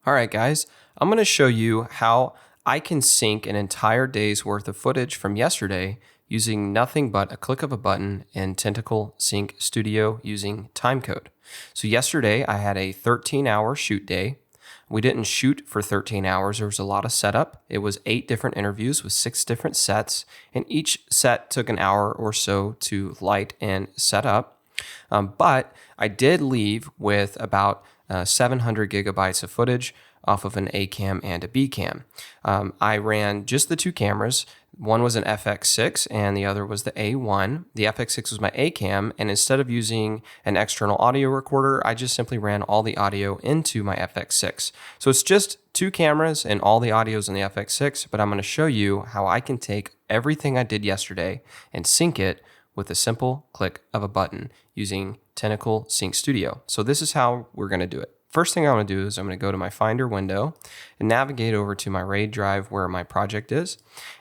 All right, guys, I'm going to show you how I can sync an entire day's worth of footage from yesterday using nothing but a click of a button in Tentacle Sync Studio using Timecode. So yesterday I had a 13-hour shoot day. We didn't shoot for 13 hours. There was a lot of setup. It was 8 different interviews with 6 different sets, and each set took an hour or so to light and set up. But I did leave with about 700 gigabytes of footage off of an A cam and a B cam. I ran just the 2 cameras. One was an FX6 and the other was the A1. The FX6 was my A cam, and instead of using an external audio recorder, I just simply ran all the audio into my FX6. So it's just 2 cameras and all the audio's in the FX6, but I'm going to show you how I can take everything I did yesterday and sync it with a simple click of a button using Tentacle Sync Studio. So this is how we're going to do it. First thing I want to do is I'm going to go to my Finder window and navigate over to my RAID drive where my project is.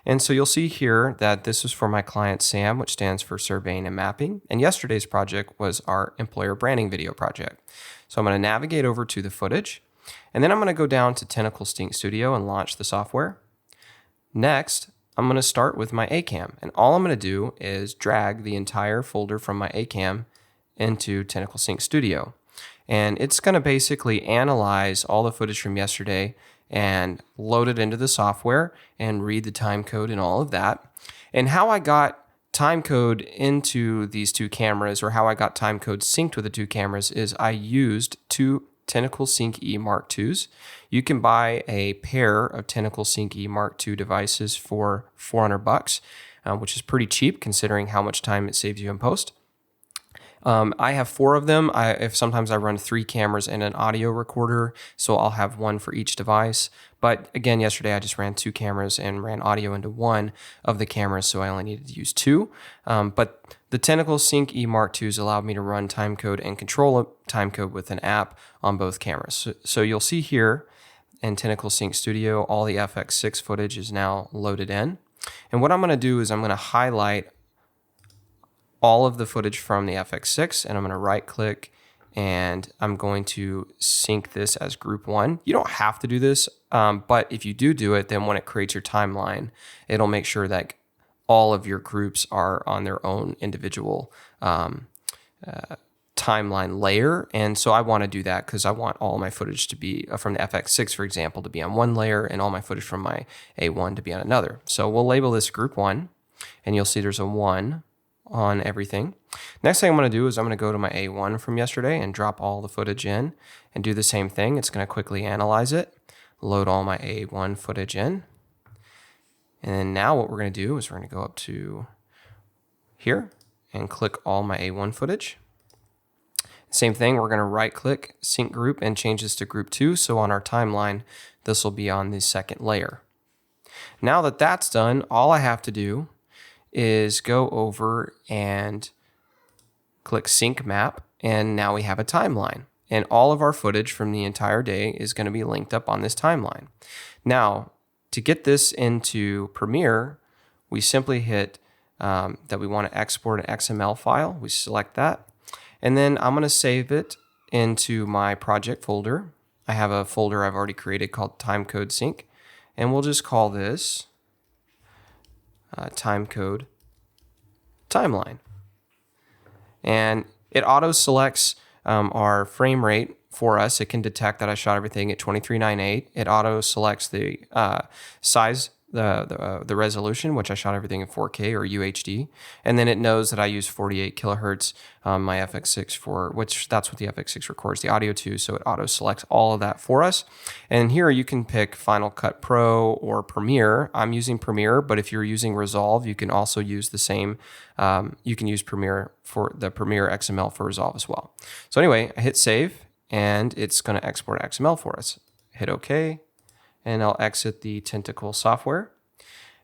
And so you'll see here that this is for my client SAM, which stands for Surveying and Mapping. And yesterday's project was our employer branding video project. So I'm going to navigate over to the footage, and then I'm going to go down to Tentacle Sync Studio and launch the software. Next, I'm going to start with my ACAM, and all I'm going to do is drag the entire folder from my ACAM into Tentacle Sync Studio. And it's going to basically analyze all the footage from yesterday and load it into the software and read the time code and all of that. And how I got time code into these 2 cameras, or how I got time code synced with the 2 cameras, is I used 2 Tentacle Sync E Mark IIs. You can buy a pair of Tentacle Sync E Mark II devices for $400, which is pretty cheap considering how much time it saves you in post. I have 4 of them. Sometimes I run 3 cameras and an audio recorder, so I'll have 1 for each device. But again, yesterday I just ran 2 cameras and ran audio into 1 of the cameras, so I only needed to use 2. But the Tentacle Sync E Mark IIs allowed me to run timecode and control timecode with an app on both cameras. So you'll see here in Tentacle Sync Studio, all the FX6 footage is now loaded in. And what I'm going to do is I'm going to highlight all of the footage from the FX6, and I'm going to right click and I'm going to sync this as group 1. You don't have to do this, but if you do it, then when it creates your timeline, it'll make sure that all of your groups are on their own individual timeline layer. And so I want to do that because I want all my footage to be from the FX6, for example, to be on one layer, and all my footage from my A1 to be on another. So we'll label this group 1, and you'll see there's a 1 on everything. Next thing I'm going to do is I'm going to go to my A1 from yesterday and drop all the footage in and do the same thing. It's going to quickly analyze it, load all my A1 footage in. And then now what we're going to do is we're going to go up to here and click all my A1 footage. Same thing, we're going to right click, sync group, and change this to group 2. So on our timeline, this will be on the second layer. Now that that's done, all I have to do is go over and click sync map, and now we have a timeline, and all of our footage from the entire day is going to be linked up on this timeline. Now, to get this into Premiere, we simply hit that we want to export an XML file. We select that, and then I'm going to save it into my project folder. I have a folder I've already created called Timecode Sync, and we'll just call this timecode timeline. And it auto selects our frame rate for us. It can detect that I shot everything at 2398. It auto selects the size, the resolution, which I shot everything in 4K or UHD, and then it knows that I use 48 kilohertz on my FX6 for which that's what the FX6 records the audio to, so it auto selects all of that for us. And here you can pick Final Cut Pro or Premiere. I'm using Premiere, but if you're using Resolve, you can also use the same. You can use Premiere for the Premiere XML for Resolve as well. So anyway, I hit save, and it's going to export XML for us. Hit OK. And I'll exit the Tentacle software.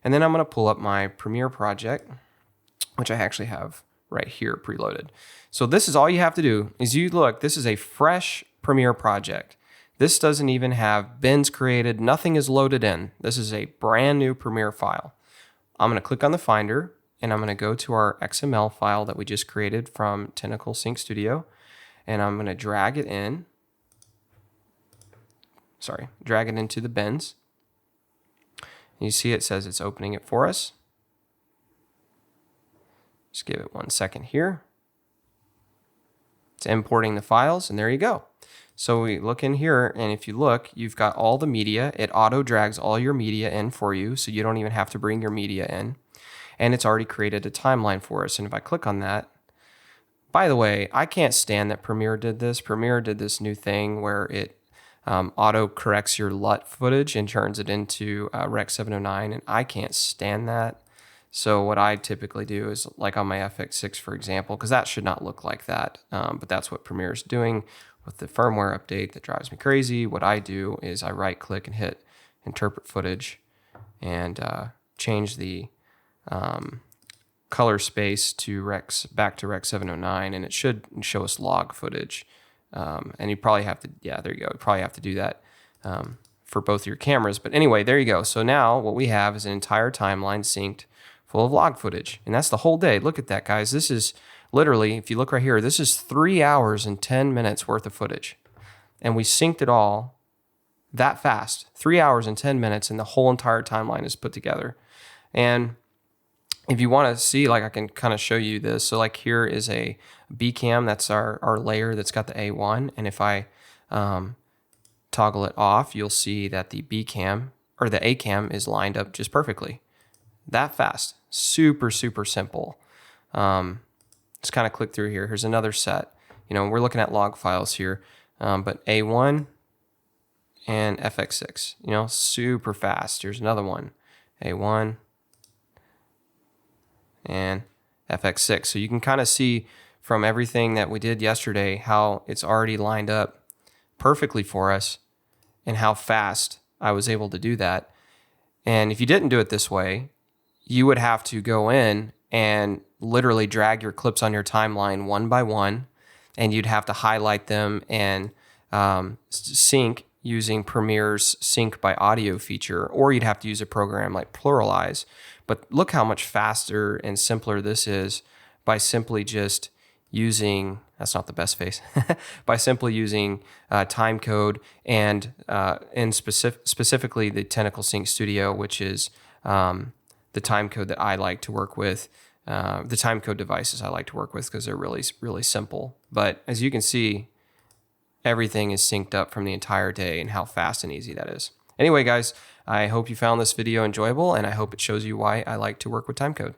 And then I'm going to pull up my Premiere project, which I actually have right here preloaded. So this is all you have to do is you look, this is a fresh Premiere project. This doesn't even have bins created. Nothing is loaded in. This is a brand new Premiere file. I'm going to click on the Finder, and I'm going to go to our XML file that we just created from Tentacle Sync Studio, and I'm going to drag it in. drag it into the bins. You see it says it's opening it for us. Just give it 1 second here. It's importing the files, and there you go. So we look in here, and if you look, you've got all the media. It auto drags all your media in for you, so you don't even have to bring your media in. And it's already created a timeline for us. And if I click on that, by the way, I can't stand that Premiere did this. Premiere did this new thing where it auto corrects your LUT footage and turns it into Rec 709, and I can't stand that. So what I typically do is, like on my FX6, for example, because that should not look like that, but that's what Premiere is doing with the firmware update that drives me crazy. What I do is I right click and hit interpret footage and change the color space to back to Rec 709, and it should show us log footage. And you probably have to, yeah, there you go. You probably have to do that for both your cameras. But anyway, there you go. So now what we have is an entire timeline synced full of log footage. And that's the whole day. Look at that, guys. This is literally, if you look right here, this is 3 hours and 10 minutes worth of footage. And we synced it all that fast. 3 hours and 10 minutes, and the whole entire timeline is put together. And if you want to see, like, I can kind of show you this. So like here is a B cam. That's our layer that's got the A1. And if I toggle it off, you'll see that the B cam or the A cam is lined up just perfectly. That fast. Super, super simple. Just kind of click through here. Here's another set. You know, we're looking at log files here, but A1 and FX6, you know, super fast. Here's another one, A1 and FX6. So you can kind of see from everything that we did yesterday how it's already lined up perfectly for us and how fast I was able to do that. And if you didn't do it this way, you would have to go in and literally drag your clips on your timeline one by one, and you'd have to highlight them and sync using Premiere's sync by audio feature, or you'd have to use a program like Pluralize. But look how much faster and simpler this is by simply just using, that's not the best face, by simply using Timecode and specifically the Tentacle Sync Studio, which is the Timecode that I like to work with, the Timecode devices I like to work with because they're really, really simple. But as you can see, everything is synced up from the entire day and how fast and easy that is. Anyway, guys, I hope you found this video enjoyable, and I hope it shows you why I like to work with Timecode.